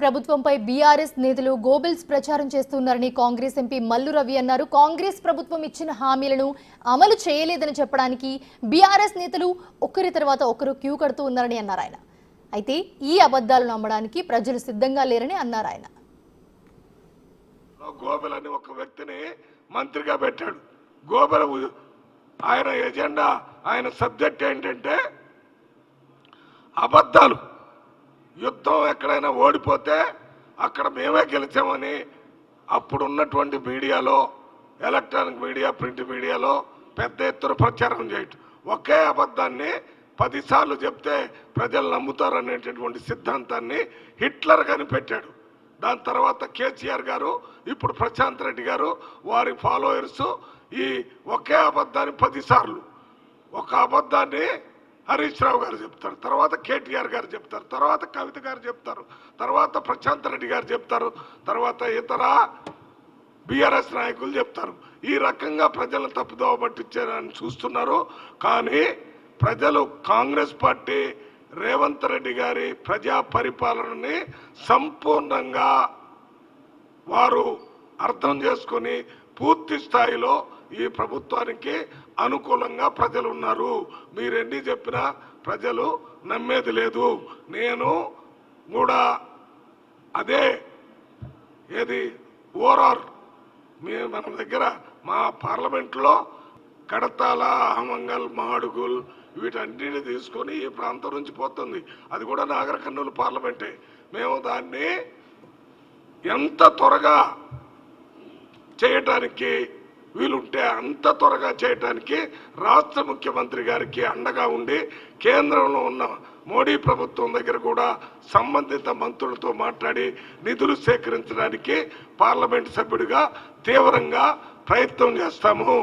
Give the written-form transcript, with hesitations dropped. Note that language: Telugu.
ప్రభుత్వంపై బీఆర్ఎస్ నేతలు గోబెల్స్ ప్రచారం చేస్తున్నారని కాంగ్రెస్ ఎంపీ మల్లు రవి అన్నారు. కాంగ్రెస్ ప్రభుత్వం ఇచ్చిన హామీలను అమలు చేయలేదని చెప్పడానికి బీఆర్ఎస్ నేతలు ఒకరి తర్వాత ఒకరు క్యూ కడుతూ ఉన్నారని అన్నారు ఆయన. అయితే ఈ అబద్ధాలను నమ్మడానికి ప్రజలు సిద్ధంగా లేరని అన్నారు ఆయన. గోబెల్ అని ఒక వ్యక్తిని మంత్రిగా పెట్టాడు. గోబెల్ ఆయన ఎజెండా, ఆయన సబ్జెక్ట్ ఏంటంటే అబద్ధాలు. యుద్ధం ఎక్కడైనా ఓడిపోతే అక్కడ మేమే గెలిచామని అప్పుడు ఉన్నటువంటి మీడియాలో, ఎలక్ట్రానిక్ మీడియా, ప్రింట్ మీడియాలో పెద్ద ఎత్తున ప్రచారం చేయటం. ఒకే అబద్ధాన్ని 10 సార్లు చెప్తే ప్రజలు నమ్ముతారనేటటువంటి సిద్ధాంతాన్ని హిట్లర్ గాని పెట్టాడు. దాని తర్వాత కేసీఆర్ గారు, ఇప్పుడు ప్రశాంత్ రెడ్డి గారు, వారి ఫాలోయర్స్ ఈ ఒకే అబద్ధాన్ని 10 సార్లు, ఒక అబద్ధాన్ని హరీష్ రావు గారు చెప్తారు, తర్వాత కేటీఆర్ గారు చెప్తారు, తర్వాత కవిత గారు చెప్తారు, తర్వాత ప్రశాంత్ రెడ్డి గారు చెప్తారు, తర్వాత ఇతర బీఆర్ఎస్ నాయకులు చెప్తారు. ఈ రకంగా ప్రజలను తప్పుదోవ పట్టించారని చూస్తున్నారు. కానీ ప్రజలు కాంగ్రెస్ పార్టీ రేవంత్ రెడ్డి గారి ప్రజా పరిపాలనని సంపూర్ణంగా వారు అర్థం చేసుకొని పూర్తి స్థాయిలో ఈ ప్రభుత్వానికి అనుకూలంగా ప్రజలు ఉన్నారు. మీరెన్ని చెప్పినా ప్రజలు నమ్మేది లేదు. నేను కూడా అదే ఓఆర్ఆర్ మన దగ్గర మా పార్లమెంట్లో కడతాల, ఆమంగల్, మాడుగుల్ వీటన్నిటిని తీసుకొని ఈ ప్రాంతం నుంచి పోతుంది. అది కూడా నాగర్ కర్నూలు పార్లమెంటే. మేము దాన్ని ఎంత త్వరగా చేయటానికి వీలుంటే అంత త్వరగా చేయటానికి రాష్ట్ర ముఖ్యమంత్రి గారికి అండగా ఉండి కేంద్రంలో ఉన్న మోడీ ప్రభుత్వం దగ్గర కూడా సంబంధిత మంత్రులతో మాట్లాడి నిధులు సేకరించడానికి పార్లమెంటు సభ్యుడిగా తీవ్రంగా ప్రయత్నం చేస్తాము.